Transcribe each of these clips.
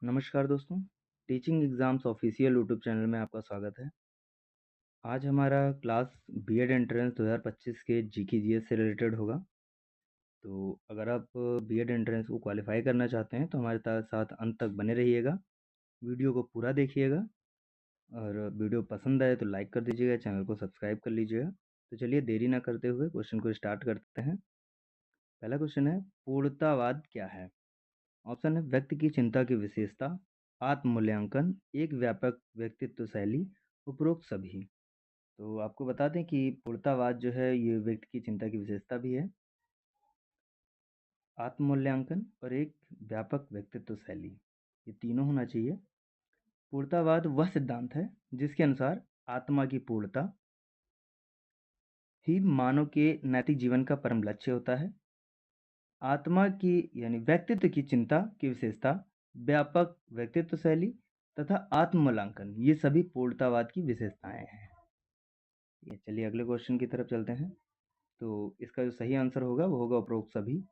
नमस्कार दोस्तों, teaching exams official YouTube channel में आपका स्वागत है। आज हमारा क्लास बीएड एंट्रेंस 2025 के जीके जीएस से रिलेटेड होगा। तो अगर आप बीएड एंट्रेंस को क्वालिफाई करना चाहते हैं तो हमारे साथ अंत तक बने रहिएगा, वीडियो को पूरा देखिएगा और वीडियो पसंद आए तो लाइक कर दीजिएगा, चैनल को सब्सक्राइब कर लीजिएगा। तो चलिए देरी ना करते हुए क्वेश्चन को स्टार्ट करते हैं। पहला क्वेश्चन है, पूर्णतावाद क्या है? ऑप्शन है व्यक्ति की चिंता की विशेषता, आत्म-मूल्यांकन, एक व्यापक व्यक्तित्व शैली, उपरोक्त सभी। तो आपको बता दें कि पूर्णतावाद जो है ये व्यक्ति की चिंता की विशेषता भी है, आत्म-मूल्यांकन और एक व्यापक व्यक्तित्व शैली, ये तीनों होना चाहिए। पूर्णतावाद वह सिद्धांत है जिसके अनुसार आत्मा की पूर्णता ही मानव के नैतिक जीवन का परम लक्ष्य होता है। आत्मा की यानी व्यक्तित्व की चिंता की विशेषता, व्यापक व्यक्तित्व शैली तथा आत्म-मूल्यांकन, ये सभी पूर्णतावाद की विशेषताएं हैं। ये चलिए अगले क्वेश्चन की तरफ चलते हैं। तो इसका जो सही आंसर होगा वो होगा उपरोक्त सभी।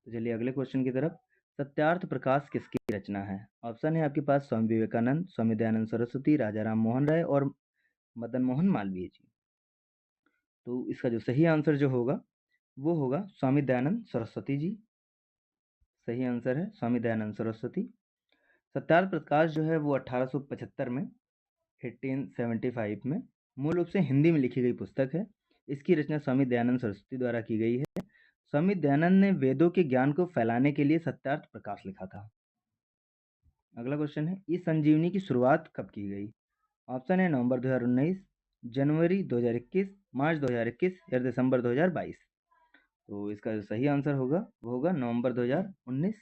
तो चलिए अगले क्वेश्चन की तरफ। सत्यार्थ प्रकाश किसकी रचना है? ऑप्शन है आपके पास स्वामी विवेकानंद, स्वामी दयानंद सरस्वती, राजा राम मोहन राय और मदन मोहन मालवीय जी। तो इसका जो सही आंसर जो होगा वो होगा स्वामी दयानंद सरस्वती जी। सही आंसर है स्वामी दयानंद सरस्वती। सत्यार्थ प्रकाश जो है वो 1875 में 1875 में मूल रूप से हिंदी में लिखी गई पुस्तक है। इसकी रचना स्वामी दयानंद सरस्वती द्वारा की गई है। स्वामी दयानंद ने वेदों के ज्ञान को फैलाने के लिए सत्यार्थ प्रकाश लिखा था। अगला क्वेश्चन है, ई संजीवनी की शुरुआत कब की गई? ऑप्शन है नवंबर 2019, जनवरी 2021, मार्च 2021 या दिसंबर 2022। तो इसका जो सही आंसर होगा वो होगा नवंबर 2019।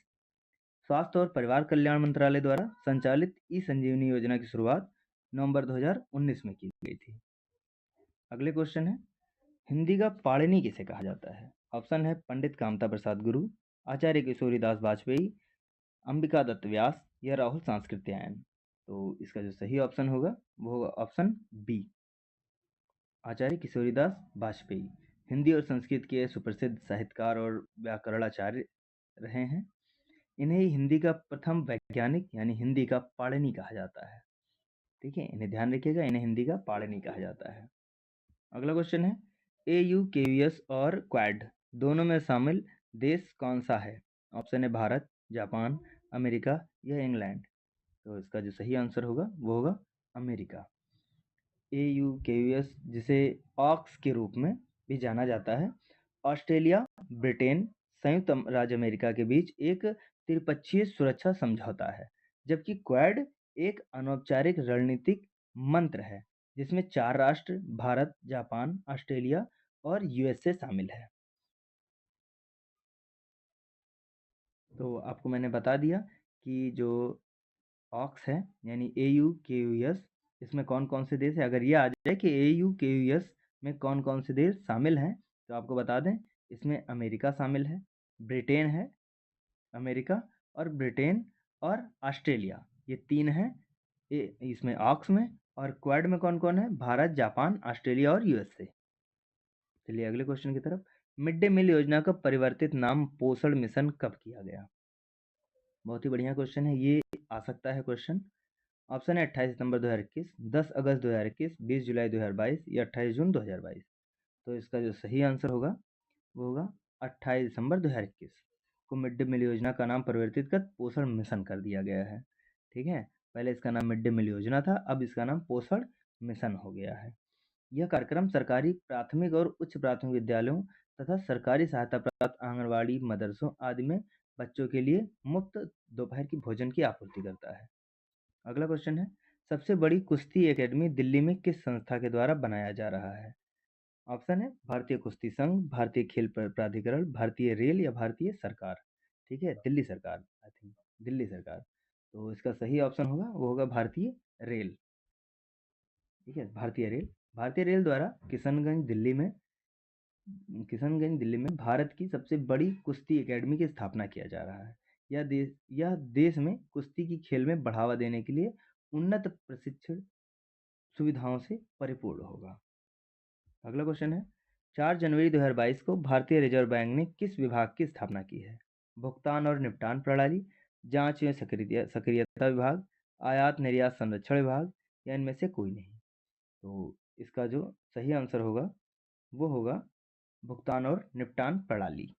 स्वास्थ्य और परिवार कल्याण मंत्रालय द्वारा संचालित ई संजीवनी योजना की शुरुआत नवंबर 2019 में की गई थी। अगले क्वेश्चन है, हिंदी का पाणिनि किसे कहा जाता है? ऑप्शन है पंडित कामता प्रसाद गुरु, आचार्य किशोरीदास वाजपेयी, अंबिका दत्त व्यास या राहुल सांस्कृत्यायन। तो इसका जो सही ऑप्शन होगा वो होगा ऑप्शन बी, आचार्य किशोरीदास वाजपेयी। हिंदी और संस्कृत के सुप्रसिद्ध साहित्यकार और व्याकरणाचार्य रहे हैं। इन्हें हिंदी का प्रथम वैज्ञानिक यानी हिंदी का पाणिनि कहा जाता है। ठीक है, इन्हें ध्यान रखिएगा, इन्हें हिंदी का पाणिनि कहा जाता है। अगला क्वेश्चन है, एयू, केयूएस और क्वाड दोनों में शामिल देश कौन सा है? ऑप्शन है भारत, जापान, अमेरिका या इंग्लैंड। तो इसका जो सही आंसर होगा वो होगा अमेरिका। एयू, केयूएस जिसे ऑक्स के रूप में भी जाना जाता है, ऑस्ट्रेलिया, ब्रिटेन, संयुक्त राज्य अमेरिका के बीच एक त्रिपक्षीय सुरक्षा समझौता है, जबकि क्वाड एक अनौपचारिक रणनीतिक मंत्र है जिसमें 4 राष्ट्र भारत, जापान, ऑस्ट्रेलिया और यूएसए शामिल है। तो आपको मैंने बता दिया कि जो ऑक्स है यानी एयू, केयूएस, इसमें कौन-कौन से देश हैं। अगर ये आ जाए कि एयू, केयूएस में कौन-कौन से देश शामिल हैं, तो आपको बता दें इसमें अमेरिका शामिल है, ब्रिटेन है, अमेरिका और ब्रिटेन और ऑस्ट्रेलिया, ये 3 हैं इसमें ऑक्स में। और क्वाड में कौन-कौन है? भारत, जापान, ऑस्ट्रेलिया और यूएसए। चलिए अगले क्वेश्चन की तरफ। मिड डे मील योजना का परिवर्तित नाम पोषण मिशन कब किया गया? बहुत ही बढ़िया क्वेश्चन है, ये आ सकता है क्वेश्चन। ऑप्शन है 28 सितंबर 2021, 10 अगस्त 2021, 20 जुलाई 2022 या 28 जून 2022। तो इसका जो सही आंसर होगा वो होगा 28 दिसंबर 2021 को मिड डे मील योजना का नाम परिवर्तित कर पोषण मिशन कर दिया गया है। ठीक है, पहले इसका नाम मिड डे मील योजना था, अब इसका नाम पोषण मिशन हो गया है। यह कार्यक्रम सरकारी प्राथमिक और उच्च प्राथमिक विद्यालयों तथा सरकारी सहायता प्राप्त आंगनवाड़ी, मदरसों आदि में बच्चों के लिए मुफ्त दोपहर की भोजन की आपूर्ति करता है। अगला क्वेश्चन है, सबसे बड़ी कुश्ती एकेडमी दिल्ली में किस संस्था के द्वारा बनाया जा रहा है? ऑप्शन है भारतीय कुश्ती संघ, भारतीय खेल प्राधिकरण, भारतीय रेल या भारतीय सरकार। ठीक है, दिल्ली सरकार, आई थिंक दिल्ली सरकार। तो इसका सही ऑप्शन होगा वो होगा भारतीय रेल। ठीक है, भारतीय रेल। भारतीय रेल द्वारा किशनगंज दिल्ली में भारत की सबसे बड़ी कुश्ती एकेडमी की स्थापना किया जा रहा है। यह देश में कुश्ती की खेल में बढ़ावा देने के लिए उन्नत प्रशिक्षण सुविधाओं से परिपूर्ण होगा। अगला क्वेश्चन है, 4 जनवरी 2022 को भारतीय रिजर्व बैंक ने किस विभाग की स्थापना की है? भुगतान और निपटान प्रणाली, जांच में सक्रियता विभाग, आयात निर्यात संरक्षण विभाग, या इनमें से कोई नहीं। तो इसका जो सही आंसर होगा वो होगा भुगतान और निपटान प्रणाली।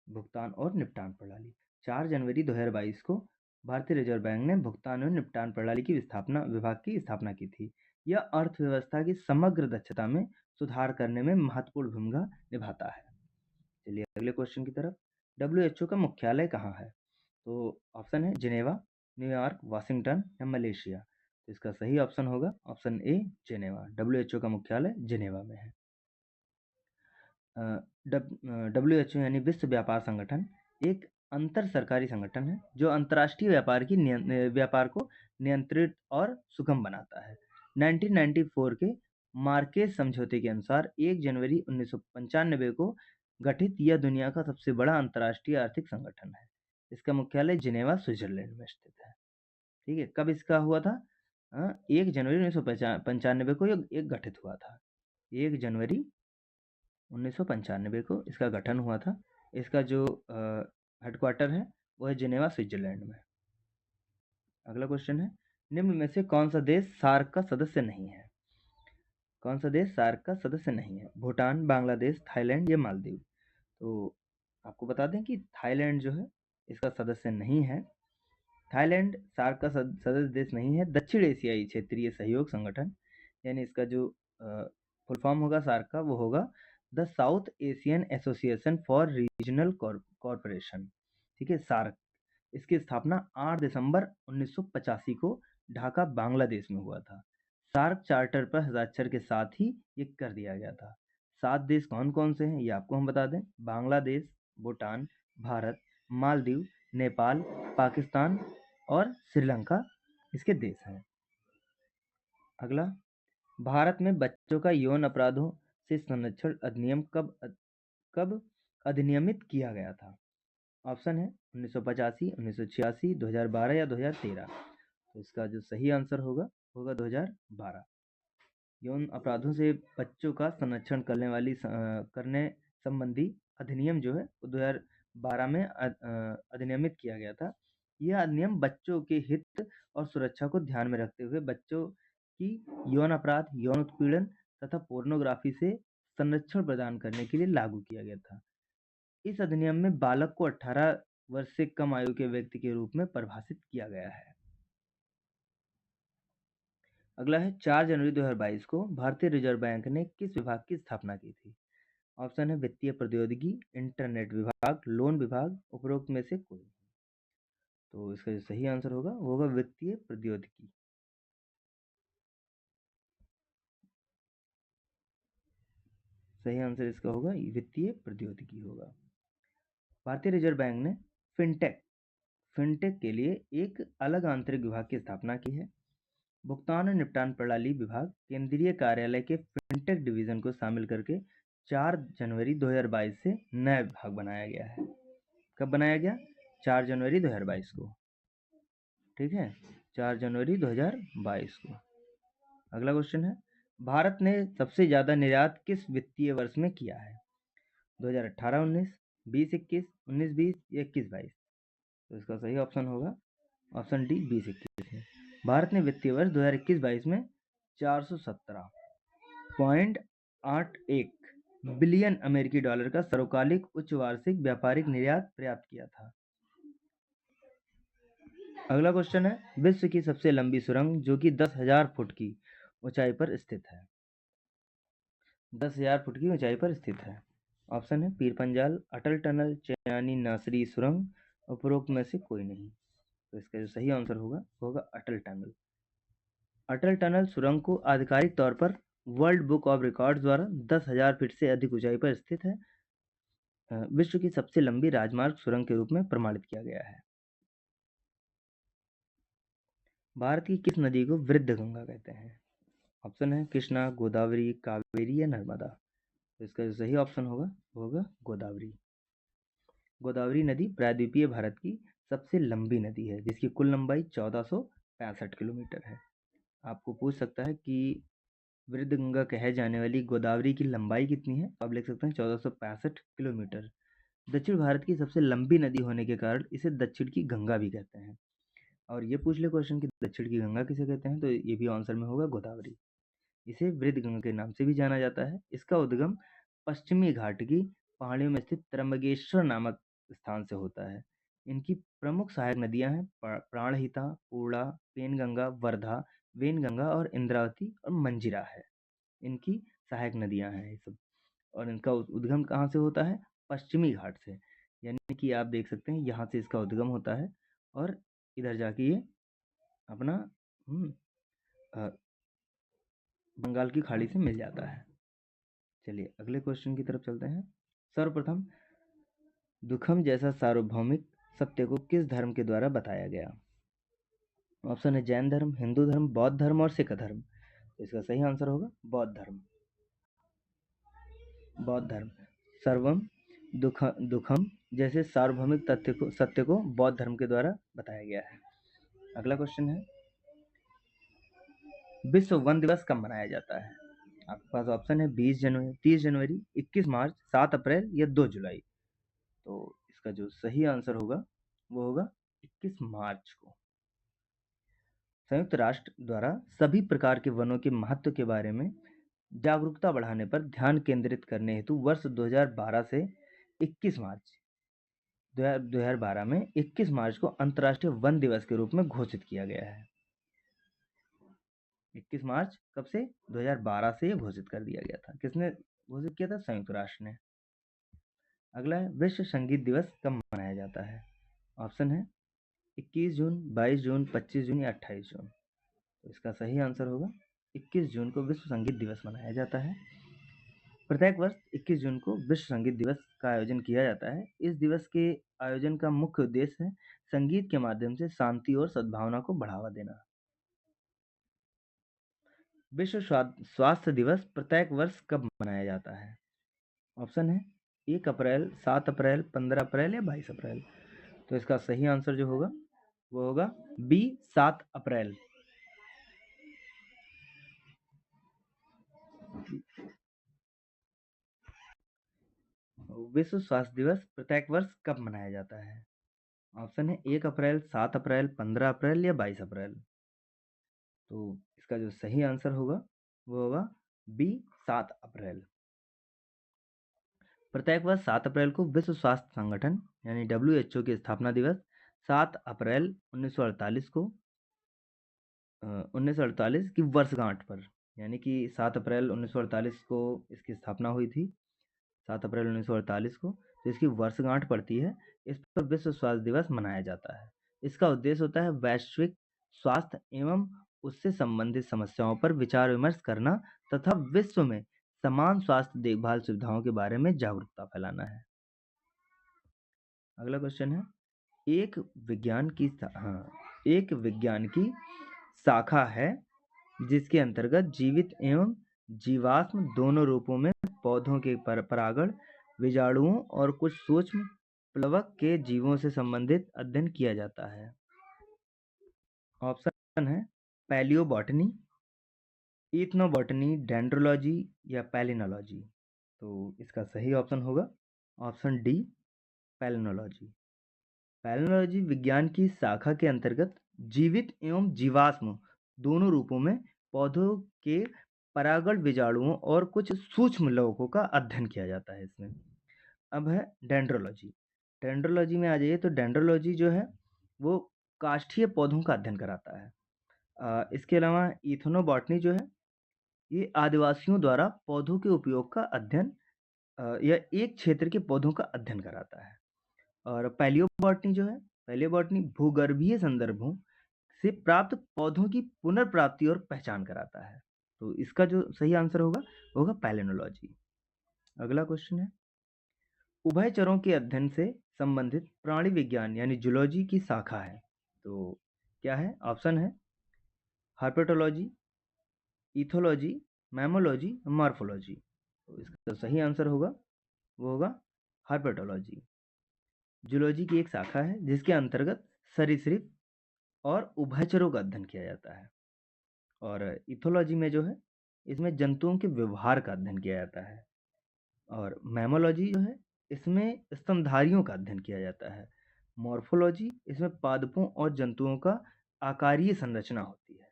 भुगतान और निपटान प्रणाली 4 जनवरी 2022 को भारतीय रिजर्व बैंक ने भुगतान और निपटान प्रणाली की विभाग की स्थापना की थी। यह अर्थव्यवस्था की समग्र दक्षता में सुधार करने में महत्वपूर्ण भूमिका निभाता है। चलिए अगले क्वेश्चन की तरफ। डब्ल्यूएचओ का मुख्यालय कहाँ है? तो ऑप्शन है जिनेवा, न्यूयॉर्क, वाशिंगटन या मलेशिया। तो इसका सही ऑप्शन होगा ऑप्शन ए जिनेवा। डब्ल्यूएचओ का मुख्यालय जिनेवा में है। डब्ल्यूएचओ यानी विश्व व्यापार संगठन एक अंतर सरकारी संगठन है जो अंतर्राष्ट्रीय व्यापार को नियंत्रित और सुगम बनाता है। 1994 के मार्केज समझौते के अनुसार 1 जनवरी 1995 को गठित यह दुनिया का सबसे बड़ा अंतर्राष्ट्रीय आर्थिक संगठन है। इसका मुख्यालय जिनेवा, स्विट्जरलैंड में स्थित है। ठीक है, कब इसका हुआ था? 1 जनवरी 1995 को ये गठित हुआ था। 1 जनवरी 1995 को इसका गठन हुआ था। इसका जो हेडक्वार्टर है वो है जिनेवा, स्विट्जरलैंड में। अगला क्वेश्चन है, निम्न में से कौन सा देश सार्क का सदस्य नहीं है? कौन सा देश सार्क का सदस्य नहीं है? भूटान, बांग्लादेश, थाईलैंड या मालदीव। तो आपको बता दें कि थाईलैंड जो है इसका सदस्य नहीं है। थाईलैंड सार्क का सदस्य देश नहीं है। दक्षिण एशियाई क्षेत्रीय सहयोग संगठन यानी इसका जो फुल फॉर्म होगा सार्क का वो होगा the south Asian association for regional corporation. ठीक है, सार्क। इसकी स्थापना 8 दिसंबर 1985 को ढाका, बांग्लादेश में हुआ था। सार्क चार्टर पर हस्ताक्षर के साथ ही ये कर दिया गया था। 7 देश कौन कौन से हैं ये आपको हम बता दें। बांग्लादेश, भूटान, भारत, मालदीव, नेपाल, पाकिस्तान और श्रीलंका इसके देश हैं। अगला, भारत में बच्चों का यौन अपराधों से संरक्षण अधिनियम कब अधिनियमित किया गया था? ऑप्शन है 1985, 1986, 2012 या 2013। तो इसका जो सही आंसर होगा 2012। यौन अपराधों से बच्चों का संरक्षण करने संबंधी अधिनियम जो है वो 2012 में अधिनियमित किया गया था। यह अधिनियम बच्चों के हित और सुरक्षा को ध्यान में रखते हुए बच्चों की यौन अपराध, यौन उत्पीड़न तथा पोर्नोग्राफी से संरक्षण प्रदान करने के लिए लागू किया गया था। इस अधिनियम में बालक को 18 वर्ष से कम आयु के व्यक्ति के रूप में परिभाषित किया गया है। अगला है 4 जनवरी 2022 को भारतीय रिजर्व बैंक ने किस विभाग की स्थापना की थी? ऑप्शन है वित्तीय प्रौद्योगिकी, इंटरनेट विभाग, लोन विभाग, उपरोक्त में से कोई। तो इसका जो सही आंसर होगा वो होगा वित्तीय प्रौद्योगिकी। सही आंसर इसका होगा वित्तीय प्रौद्योगिकी होगा। भारतीय रिजर्व बैंक ने फिनटेक के लिए एक अलग आंतरिक विभाग की स्थापना की है। भुगतान और निपटान प्रणाली विभाग केंद्रीय कार्यालय के फिनटेक डिवीजन को शामिल करके 4 जनवरी 2022 से नया विभाग बनाया गया है। कब बनाया गया? 4 जनवरी 2022 को। ठीक है, 4 जनवरी 2022 को। अगला क्वेश्चन है, भारत ने सबसे ज्यादा निर्यात किस वित्तीय वर्ष में किया है? 2018-19, 20-21, 19-20 या 21-22। तो इसका सही ऑप्शन होगा ऑप्शन डी 20-21 में। भारत ने वित्तीय वर्ष 2021-22 में 417.81 बिलियन अमेरिकी डॉलर का सर्वकालिक उच्च वार्षिक व्यापारिक निर्यात प्राप्त किया था। अगला क्वेश्चन है, विश्व की सबसे लंबी सुरंग जो कि 10,000 फुट की ऊंचाई पर स्थित है। 10,000 फुट की ऊंचाई पर स्थित है। ऑप्शन है पीरपंजाल, अटल टनल, चयानी नासरी सुरंग, उपरोक्त में से कोई नहीं। तो इसका जो सही आंसर होगा अटल टनल। अटल टनल सुरंग को आधिकारिक तौर पर वर्ल्ड बुक ऑफ रिकॉर्ड्स द्वारा 10,000 फीट से अधिक ऊंचाई पर स्थित है विश्व की सबसे लंबी राजमार्ग सुरंग के रूप में प्रमाणित किया गया है। भारत की किस नदी को वृद्ध गंगा कहते हैं? ऑप्शन है कृष्णा, गोदावरी, कावेरी या नर्मदा। तो इसका जो सही ऑप्शन होगा गोदावरी। गोदावरी नदी प्रायद्वीपीय भारत की सबसे लंबी नदी है जिसकी कुल लंबाई 1465 किलोमीटर है। आपको पूछ सकता है कि वृद्ध गंगा कहे जाने वाली गोदावरी की लंबाई कितनी है? तो आप लिख सकते हैं 1465 किलोमीटर। दक्षिण भारत की सबसे लंबी नदी होने के कारण इसे दक्षिण की गंगा भी कहते हैं। और ये पूछ ले क्वेश्चन कि दक्षिण की गंगा किसे कहते हैं, तो ये भी आंसर में होगा गोदावरी। इसे वृद्ध गंगा के नाम से भी जाना जाता है। इसका उद्गम पश्चिमी घाट की पहाड़ियों में स्थित त्र्यंबकेश्वर नामक स्थान से होता है। इनकी प्रमुख सहायक नदियां हैं प्राणहिता, पूर्णा, पेनगंगा, वर्धा, वेनगंगा और इंद्रावती और मंजिरा है। इनकी सहायक नदियां हैं ये सब। और इनका उद्गम कहाँ से होता है? पश्चिमी घाट से। यानी कि आप देख सकते हैं यहाँ से इसका उद्गम होता है और इधर जाके ये अपना अ, बंगाल की खाड़ी से मिल जाता है। चलिए अगले क्वेश्चन की तरफ चलते हैं। सर्वप्रथम दुखम जैसा सार्वभौमिक सत्य को किस धर्म के द्वारा बताया गया? ऑप्शन है जैन धर्म, हिंदू धर्म, बौद्ध धर्म और सिख धर्म। तो इसका सही आंसर होगा बौद्ध धर्म। बौद्ध धर्म सर्वम दुखम जैसे सार्वभौमिक सत्य को बौद्ध धर्म के द्वारा बताया गया है। अगला क्वेश्चन है विश्व वन दिवस कब मनाया जाता है? आपके पास ऑप्शन है 20 जनवरी, 30 जनवरी, 21 मार्च, 7 अप्रैल या 2 जुलाई। तो इसका जो सही आंसर होगा वो होगा 21 मार्च को। संयुक्त राष्ट्र द्वारा सभी प्रकार के वनों के महत्व के बारे में जागरूकता बढ़ाने पर ध्यान केंद्रित करने हेतु वर्ष 2012 से 21 मार्च 2012 में 21 मार्च को अंतर्राष्ट्रीय वन दिवस के रूप में घोषित किया गया है। 21 मार्च कब से? 2012 से ये घोषित कर दिया गया था। किसने घोषित किया था? संयुक्त राष्ट्र ने। अगला है विश्व संगीत दिवस कब मनाया जाता है? ऑप्शन है 21 जून, 22 जून, 25 जून या 28 जून। तो इसका सही आंसर होगा 21 जून को विश्व संगीत दिवस मनाया जाता है। प्रत्येक वर्ष 21 जून को विश्व संगीत दिवस का आयोजन किया जाता है। इस दिवस के आयोजन का मुख्य उद्देश्य है संगीत के माध्यम से शांति और सद्भावना को बढ़ावा देना। विश्व स्वास्थ्य दिवस प्रत्येक वर्ष कब मनाया जाता है? ऑप्शन है 1 अप्रैल, 7 अप्रैल, 15 अप्रैल या 22 अप्रैल। तो इसका सही आंसर जो होगा वो होगा बी 7 अप्रैल। विश्व स्वास्थ्य दिवस प्रत्येक वर्ष कब मनाया जाता है? ऑप्शन है 1 अप्रैल, 7 अप्रैल, 15 अप्रैल या 22 अप्रैल। तो इसका जो सही आंसर होगा वो होगा बी 7 अप्रैल। प्रत्येक वर्ष 7 अप्रैल को विश्व स्वास्थ्य संगठन यानी WHO की स्थापना दिवस 7 अप्रैल 1948 को 1948 की वर्षगांठ पर, यानी कि 7 अप्रैल 1948 को इसकी स्थापना हुई थी, 7 अप्रैल 1948 को, तो इसकी वर्षगांठ पड़ती है। इस पर विश्व स्वास्थ्य दिवस मनाया जाता है। इसका उद्देश्य होता है वैश्विक स्वास्थ्य एवं उससे संबंधित समस्याओं पर विचार विमर्श करना तथा विश्व में समान स्वास्थ्य देखभाल सुविधाओं के बारे में जागरूकता फैलाना है। अगला क्वेश्चन है एक विज्ञान की शाखा है जिसके अंतर्गत जीवित एवं जीवाश्म दोनों रूपों में पौधों के परागण, बीजाणुओं और कुछ सूक्ष्म प्लवक के जीवों से संबंधित अध्ययन किया जाता है। ऑप्शन है पैलियोबॉटनी, इथनोबॉटनी, डेंड्रोलॉजी या पैलिनोलॉजी। तो इसका सही ऑप्शन होगा ऑप्शन डी पैलिनोलॉजी। पैलिनोलॉजी विज्ञान की शाखा के अंतर्गत जीवित एवं जीवाश्म दोनों रूपों में पौधों के परागण, बीजाणुओं और कुछ सूक्ष्म लवकों का अध्ययन किया जाता है इसमें। अब है डेंड्रोलॉजी। डेंड्रोलॉजी में आ जाइए तो डेंड्रोलॉजी जो है वो काष्ठीय पौधों का अध्ययन कराता है। इसके अलावा इथनोबॉटनी जो है ये आदिवासियों द्वारा पौधों के उपयोग का अध्ययन या एक क्षेत्र के पौधों का अध्ययन कराता है। और पैलियोबॉटनी जो है, पैलियोबॉटनी भूगर्भीय संदर्भों से प्राप्त पौधों की पुनर्प्राप्ति और पहचान कराता है। तो इसका जो सही आंसर होगा पैलिनोलॉजी। अगला क्वेश्चन है उभयचरों के अध्ययन से संबंधित प्राणी विज्ञान यानी जूलॉजी की शाखा है, तो क्या है? ऑप्शन है हर्पेटोलॉजी, इथोलॉजी, मैमोलॉजी, मॉर्फोलॉजी। तो इसका सही आंसर होगा हर्पेटोलॉजी। जूलॉजी की एक शाखा है जिसके अंतर्गत सरीसृप और उभयचरों का अध्ययन किया जाता है। और इथोलॉजी में जो है इसमें जंतुओं के व्यवहार का अध्ययन किया जाता है। और मैमोलॉजी जो है इसमें स्तनधारियों का अध्ययन किया जाता है। मॉर्फोलॉजी, इसमें पादपों और जंतुओं का आकारीय संरचना होती है।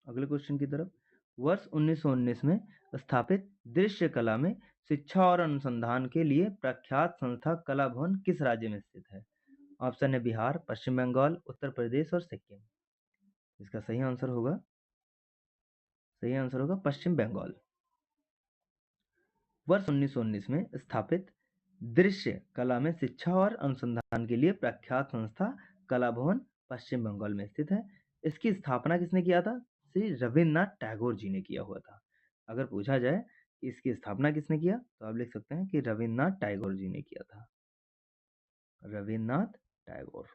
अगले क्वेश्चन की तरफ। वर्ष 1919 में स्थापित दृश्य कला में शिक्षा और अनुसंधान के लिए प्रख्यात संस्था कला भवन किस राज्य में स्थित है? ऑप्शन है बिहार, पश्चिम बंगाल, उत्तर प्रदेश और सिक्किम। इसका सही आंसर होगा पश्चिम बंगाल। वर्ष 1919 में स्थापित दृश्य कला में शिक्षा और अनुसंधान के लिए प्रख्यात संस्था कला भवन पश्चिम बंगाल में स्थित है। इसकी स्थापना किसने किया था? श्री रविन्द्रनाथ टैगोर जी ने किया हुआ था। अगर पूछा जाए इसकी स्थापना किसने किया तो आप लिख सकते हैं कि रविन्द्रनाथ टैगोर जी ने किया था। रविन्द्रनाथ टैगोर।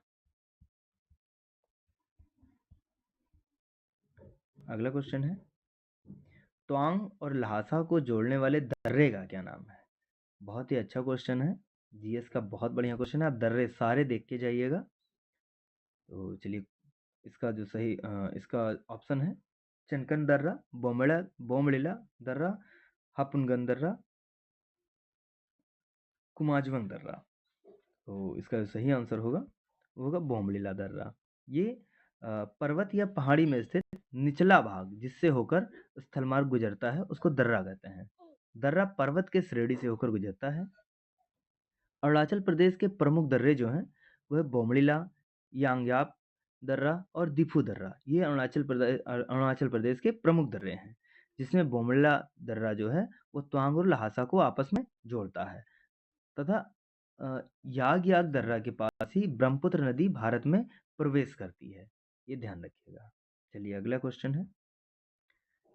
अगला क्वेश्चन है, तवांग और लहासा को जोड़ने वाले दर्रे का क्या नाम है? बहुत ही अच्छा क्वेश्चन है, जीएस का बहुत बढ़िया क्वेश्चन है। आप दर्रे सारे देख के जाइएगा। तो चलिए, इसका ऑप्शन है चनकन दर्रा, बोमड़िला दर्रा, हापुनगन दर्रा, कुमाजवंग दर्रा। तो इसका जो सही आंसर होगा वो होगा बोमड़िला दर्रा। ये पर्वत या पहाड़ी में स्थित निचला भाग जिससे होकर स्थलमार्ग गुजरता है उसको दर्रा कहते हैं। दर्रा पर्वत के श्रेणी से होकर गुजरता है। अरुणाचल प्रदेश के प्रमुख दर्रे जो हैं वह बोमड़िला, यांगयाप दर्रा और दिफू दर्रा, ये अरुणाचल प्रदेश के प्रमुख दर्रे हैं, जिसमें बोमड़िला दर्रा जो है वो तवांग और लहासा को आपस में जोड़ता है तथा याग याग दर्रा के पास ही ब्रह्मपुत्र नदी भारत में प्रवेश करती है, ये ध्यान रखिएगा। चलिए अगला क्वेश्चन है,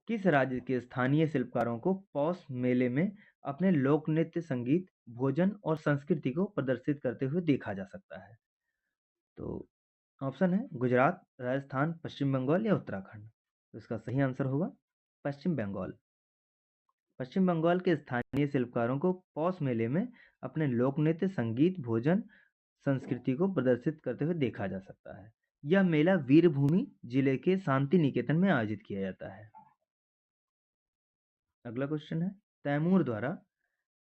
किस राज्य के स्थानीय शिल्पकारों को पौष मेले में अपने लोक नृत्य, संगीत, भोजन और संस्कृति को प्रदर्शित करते हुए देखा जा सकता है? तो ऑप्शन है गुजरात, राजस्थान, पश्चिम बंगाल या उत्तराखंड। तो इसका सही आंसर होगा पश्चिम बंगाल। पश्चिम बंगाल के स्थानीय शिल्पकारों को पौष मेले में अपने लोक नृत्य, संगीत, भोजन, संस्कृति को प्रदर्शित करते हुए देखा जा सकता है। यह मेला वीरभूमि जिले के शांति निकेतन में आयोजित किया जाता है। अगला क्वेश्चन है, तैमूर द्वारा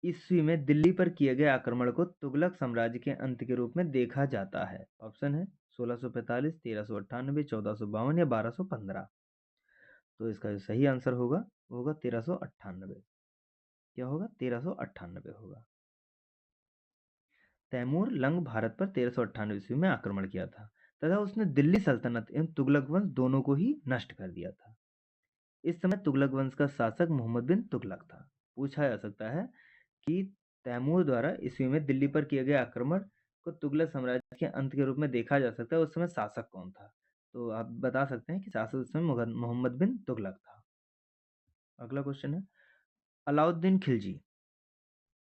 ईस्वी में दिल्ली पर किए गए आक्रमण को तुगलक साम्राज्य के अंत के रूप में देखा जाता है। ऑप्शन है 1645, 1398, 1452 या 1215। तो इसका जो सही आंसर होगा वो होगा 1398। क्या होगा? 1398 होगा। तैमूर लंग भारत पर 1398 ईस्वी में आक्रमण किया था तथा उसने दिल्ली सल्तनत एवं तुगलक वंश दोनों को ही नष्ट कर दिया था। इस समय तुगलक वंश का शासक मोहम्मद बिन तुगलक था। पूछा जा सकता है कि तैमूर द्वारा ईस्वी में दिल्ली पर किए गए आक्रमण को तुगलक साम्राज्य के अंत के रूप में देखा जा सकता है, उस समय शासक कौन था? तो आप बता सकते हैं कि शासक उस समय मोहम्मद बिन तुगलक था। अगला क्वेश्चन है, अलाउद्दीन खिलजी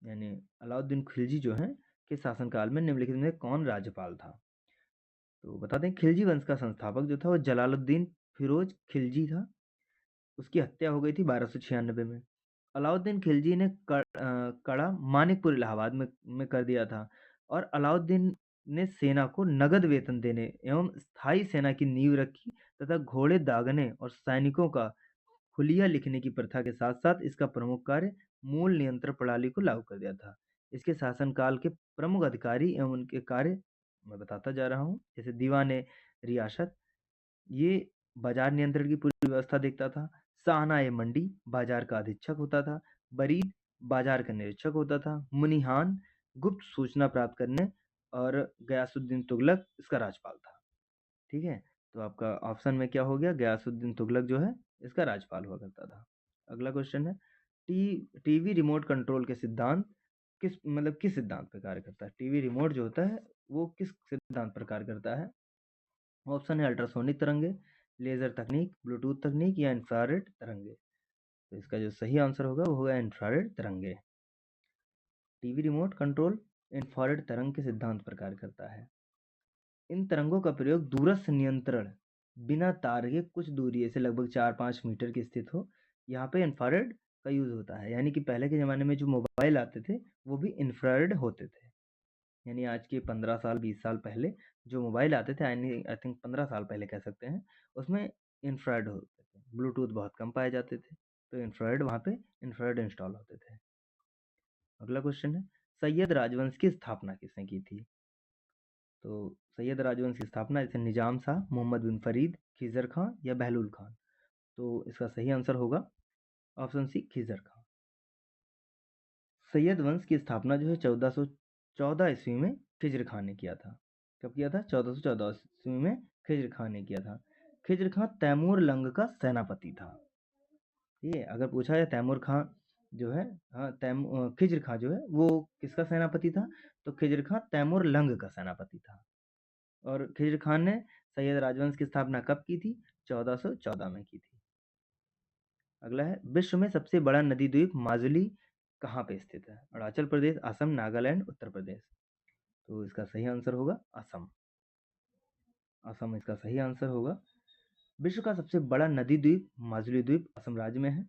यानी अलाउद्दीन खिलजी जो है के शासनकाल में निम्नलिखित में कौन राज्यपाल था? तो बता दें खिलजी वंश का संस्थापक जो था वो जलालुद्दीन फिरोज खिलजी था। उसकी हत्या हो गई थी 1296 में। अलाउद्दीन खिलजी ने कड़ा मानिकपुर इलाहाबाद में कर दिया था और अलाउद्दीन ने सेना को नगद वेतन देने एवं स्थायी सेना की नींव रखी तथा घोड़े दागने और सैनिकों का हुलिया लिखने की प्रथा के साथ साथ इसका प्रमुख कार्य मूल नियंत्रण प्रणाली को लागू कर दिया था। इसके शासनकाल के प्रमुख अधिकारी एवं उनके कार्य मैं बताता जा रहा हूँ, जैसे दीवाने रियासत, ये बाजार नियंत्रण की पूरी व्यवस्था देखता था। शाहनाए मंडी बाजार का अधीक्षक होता था। बरीद बाजार का निरीक्षक होता था। मुनिहान गुप्त सूचना प्राप्त करने और गयासुद्दीन तुगलक इसका राज्यपाल था। ठीक है, तो आपका ऑप्शन में क्या हो गया? गयासुद्दीन तुगलक जो है इसका राज्यपाल हुआ करता था। अगला क्वेश्चन है, टीवी रिमोट कंट्रोल के सिद्धांत किस सिद्धांत पर कार्य करता है? टीवी रिमोट जो होता है वो किस सिद्धांत पर कार्य करता है? ऑप्शन है अल्ट्रासोनिक तरंगे, लेजर तकनीक, ब्लूटूथ तकनीक या इंफ्रारेड तरंगे। तो इसका जो सही आंसर होगा वो होगा इंफ्रारेड तरंगे। टीवी रिमोट कंट्रोल इंफ्रारेड तरंग के सिद्धांत पर कार्य करता है। इन तरंगों का प्रयोग दूरस्थ नियंत्रण बिना तार के कुछ दूरी से लगभग 4-5 मीटर की स्थित हो, यहाँ पे इंफ्रारेड का यूज होता है। यानी कि पहले के ज़माने में जो मोबाइल आते थे वो भी इंफ्रारेड होते थे। यानी आज के 15 साल 20 साल पहले जो मोबाइल आते थे, आई थिंक 15 साल पहले कह सकते हैं, उसमें इंफ्रारेड होते थे। ब्लूटूथ बहुत कम पाए जाते थे, तो इंफ्रारेड वहाँ पे इंफ्रारेड इंस्टॉल होते थे। अगला क्वेश्चन है, सैयद राजवंश की स्थापना किसने की थी? तो सैयद राजवंश की स्थापना जैसे निजाम शाह, मोहम्मद बिन फरीद, खिज़र खां या बहलूल खान। तो इसका सही आंसर होगा ऑप्शन सी खिज़र खां। सैयद वंश की स्थापना जो है 1414 ईस्वी में खिज़र खान ने किया था। कब किया था? 1414 ईस्वी में खिज़र खान ने किया था। खिज़र खां तैमूर लंग का सेनापति था। ये अगर पूछा जाए तैमूर खां जो है, हाँ खिज़र खां जो है वो किसका सेनापति था? तो खिज़र खां तैमूर लंग का सेनापति था। और खिज़र खान ने सैयद राजवंश की स्थापना कब की थी? 1414 में की थी। अगला है, विश्व में सबसे बड़ा नदी द्वीप माजुली कहाँ पे स्थित है? अरुणाचल प्रदेश, असम, नागालैंड, उत्तर प्रदेश। तो इसका सही आंसर होगा असम। असम इसका सही आंसर होगा। विश्व का सबसे बड़ा नदी द्वीप माजुली द्वीप असम राज्य में है।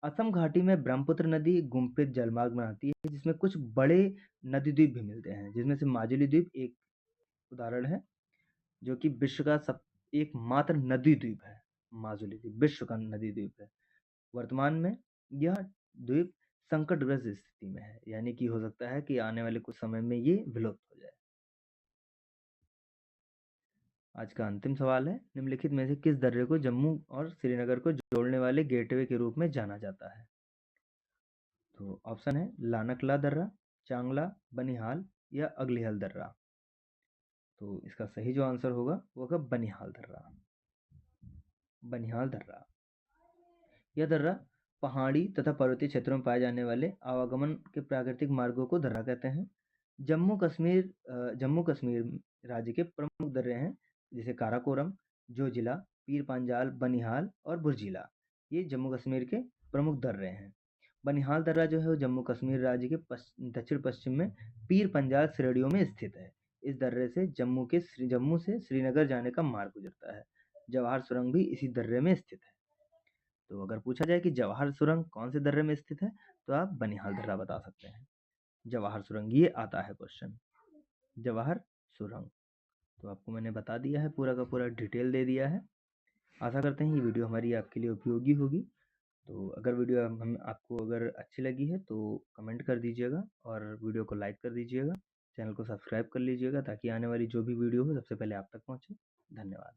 असम घाटी में ब्रह्मपुत्र नदी गुम्फित जलमार्ग बनाती है, जिसमें कुछ बड़े नदी द्वीप भी मिलते हैं, जिसमें से माजुली द्वीप एक उदाहरण है, जो कि विश्व का सब एकमात्र नदी द्वीप है। माजुली द्वीप विश्व का नदी द्वीप है। वर्तमान में यह द्वीप संकटग्रस्त स्थिति में है, यानी कि हो सकता है कि आने वाले कुछ समय में ये विलुप्त हो जाए। आज का अंतिम सवाल है, निम्नलिखित में से किस दर्रे को जम्मू और श्रीनगर को जोड़ने वाले गेटवे के रूप में जाना जाता है? तो ऑप्शन है लानकला दर्रा, चांगला, बनिहाल या अग्निहाल दर्रा। तो इसका सही जो आंसर होगा वो होगा बनिहाल दर्रा। बनिहाल दर्रा। यह दर्रा पहाड़ी तथा पर्वतीय क्षेत्रों में पाए जाने वाले आवागमन के प्राकृतिक मार्गों को दर्रा कहते हैं। जम्मू कश्मीर राज्य के प्रमुख दर्रे हैं, जैसे काराकोरम, जोजिला, पीर पंजाल, बनिहाल और बुर्जिला। ये जम्मू कश्मीर के प्रमुख दर्रे हैं। बनिहाल दर्रा जो है वो जम्मू कश्मीर राज्य के दक्षिण पश्चिम में पीर पंजाल श्रेणियों में स्थित है। इस दर्रे से जम्मू से श्रीनगर जाने का मार्ग गुजरता है। जवाहर सुरंग भी इसी दर्रे में स्थित है। तो अगर पूछा जाए कि जवाहर सुरंग कौन से दर्रे में स्थित है, तो आप बनिहाल दर्रा बता सकते हैं। जवाहर सुरंग ये आता है क्वेश्चन, जवाहर सुरंग। तो आपको मैंने बता दिया है, पूरा का पूरा डिटेल दे दिया है। आशा करते हैं ये वीडियो हमारी आपके लिए उपयोगी होगी। तो अगर वीडियो हम आपको अगर अच्छी लगी है तो कमेंट कर दीजिएगा और वीडियो को लाइक कर दीजिएगा। चैनल को सब्सक्राइब कर लीजिएगा ताकि आने वाली जो भी वीडियो हो सबसे पहले आप तक पहुँचे। धन्यवाद।